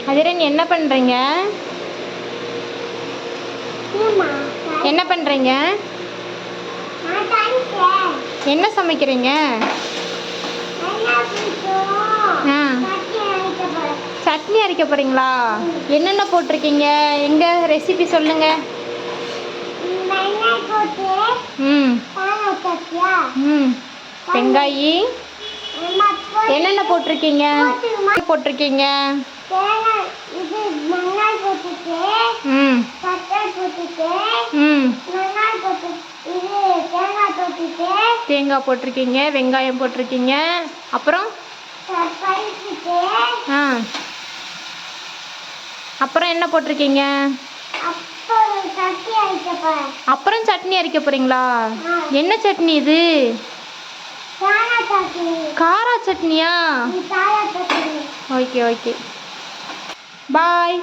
அதிரன் என்ன பண்ணுறீங்க? என்ன பண்ணுறீங்க? என்ன சமைக்கிறீங்க? சட்னி அரைக்க போகிறீங்களா? என்னென்ன போட்டிருக்கீங்க? எங்கே ரெசிபி சொல்லுங்க. ம் ம் வெங்காயி என்னென்ன போட்டிருக்கீங்க? போட்டிருக்கீங்க ம் ம் தேங்காய் போட்டிருக்கீங்க, வெங்காயம் போட்டிருக்கீங்க, அப்புறம் அப்புறம் என்ன போட்டிருக்கீங்க? அப்புறம் சட்னி அரைக்க போறீங்களா? என்ன சட்னி இது? காரா சட்னியா? Okay okay. பாய்.